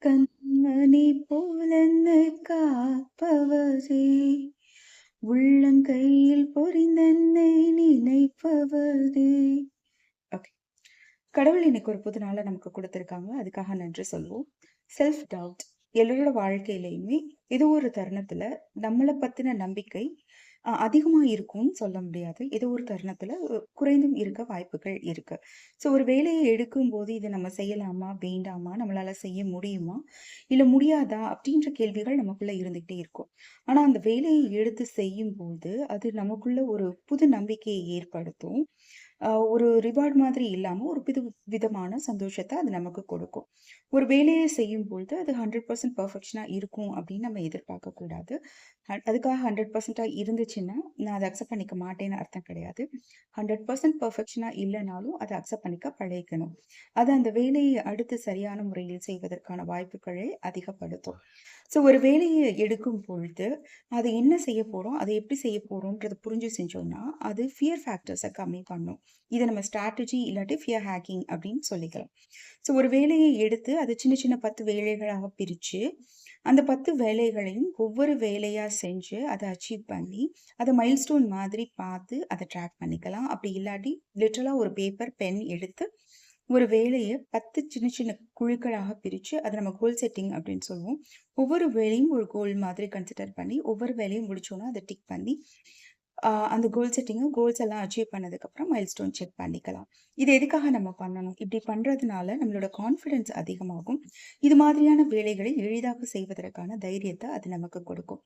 கண்மணி போலென்னை காப்பவரே, உள்ளங்கையில் பொறிந்தென்னை நினைப்பவரே. ஓகே. கடவுள் இன்னைக்கு ஒரு புது நாள நமக்கு குடுத்திருக்காங்க. அதுக்காக நன்றி சொல்வோம். செல்ஃப் டவுட் எல்லாரோட வாழ்க்கையிலயுமே ஏதோ ஒரு தருணத்துல நம்மள பத்தின நம்பிக்கை அதிகமா இருக்கும்னு சொல்ல முடியாது. ஏதோ ஒரு தருணத்துல குறைந்தும் இருக்க வாய்ப்புகள் இருக்கு. ஸோ ஒரு வேலையை எடுக்கும்போது இத நம்ம செய்யலாமா? வேண்டாமா? நம்மளால செய்ய முடியுமா? இல்ல முடியாதா? அப்படின்ற கேள்விகள் நமக்குள்ள இருந்துகிட்டே இருக்கும். ஆனா அந்த வேலையை எடுத்து செய்யும்போது அது நமக்குள்ள ஒரு புது நம்பிக்கையை ஏற்படுத்தும். ஒரு ரிவார்ட் மாதிரி இல்லாம, ஒரு விதமான சந்தோஷத்த அது நமக்கு கொடுக்கும். ஒரு வேலைய செய்யும்பொழுது, அது 100% பெர்ஃபெக்ஷனா இருக்கும் அப்படின்னு நம்ம எதிர்பார்க்கக் கூடாது. அதுக்காக 100% இருந்துச்சுன்னா, நான் அத அக்செப்ட் பண்ணிக்க மாட்டேன்னு அர்த்தம் கிடையாது. 100% பெர்ஃபெக்ஷனா இல்லனாலும், அத அக்செப்ட் பண்ணிக்க பழகிக்கணும். அது அந்த வேலையை அடுத்து சரியான முறையில் செய்வதற்கான வாய்ப்புகளை அதிகப்படுத்தும். ஸோ ஒரு வேலைய எடுக்கும் பொழுது, அது என்ன செய்ய போறோம்? அத எப்படி செய்ய போறோம்ன்றத புரிஞ்சு செஞ்சோம்னா, அது ஃபியர் ஃபேக்டர்ஸ கம்மி பண்ணும். இத நம்ம ஸ்ட்ராட்டஜி இல்லாட்டி ஃபியர் ஹேக்கிங் அப்படின்னு சொல்லிக்கலாம். ஸோ ஒரு வேலையை எடுத்து அத சின்ன சின்ன 10 வேலைகளாக பிரிச்சு, அந்த 10 வேலைகளையும் ஒவ்வொரு வேலையா செஞ்சு, அத அச்சீவ் பண்ணி, அத மைல்ஸ்டோன் மாதிரி பார்த்து அத ட்ராக் பண்ணிக்கலாம். அப்படி இல்லாட்டி லிட்டரலா ஒரு பேப்பர், பென் எடுத்து ஒரு வேலைய 10 சின்ன சின்ன குழுக்களாக பிரிச்சு, அத நம்ம கோல் செட்டிங் அப்படின்னு சொல்லுவோம். ஒவ்வொரு வேலையும் ஒரு கோல் மாதிரி கன்சிடர் பண்ணி, ஒவ்வொரு வேலையும் முடிச்சோம்னா அத டிக் பண்ணி, அந்த கோல்ஸ் எல்லாம் அச்சீவ் பண்ணதுக்கப்புறம் மைல்ஸ்டோன் செக் பண்ணிக்கலாம். இது எதுக்காக நம்ம பண்ணணும்? இப்படி பண்றதுனால நம்மளோட கான்ஃபிடன்ஸ் அதிகமாகும். இது மாதிரியான வேலைகளை எளிதாக செய்வதற்கான தைரியத்த அது நமக்கு கொடுக்கும்.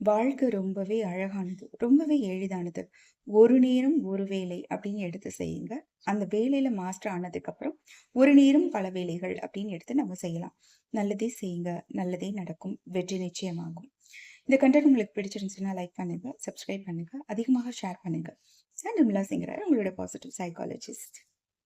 வாழ்க்கை ரொம்பவே அழகானது. ரொம்பவே எளிதானது. ஒரு நேரம் ஒரு வேலை அப்படின்னு எடுத்து செய்யுங்க. அந்த வேலையில மாஸ்டர் ஆனதுக்கப்புறம், ஒரு நேரம் பல வேலைகள் அப்படின்னு எடுத்து நம்ம செய்யலாம். நல்லதே செய்யுங்க. நல்லதே நடக்கும். வெற்றி நிச்சயமாகும். இந்த கன்டென்ட் உங்களுக்கு பிடிச்சிருந்துச்சுன்னா லைக் பண்ணுங்க, சப்ஸ்கிரைப் பண்ணுங்க, அதிகமாக ஷேர் பண்ணுங்க. நான் நிர்மலா சிங்கரா, உங்களோட பாசிட்டிவ் சைக்காலஜிஸ்ட்.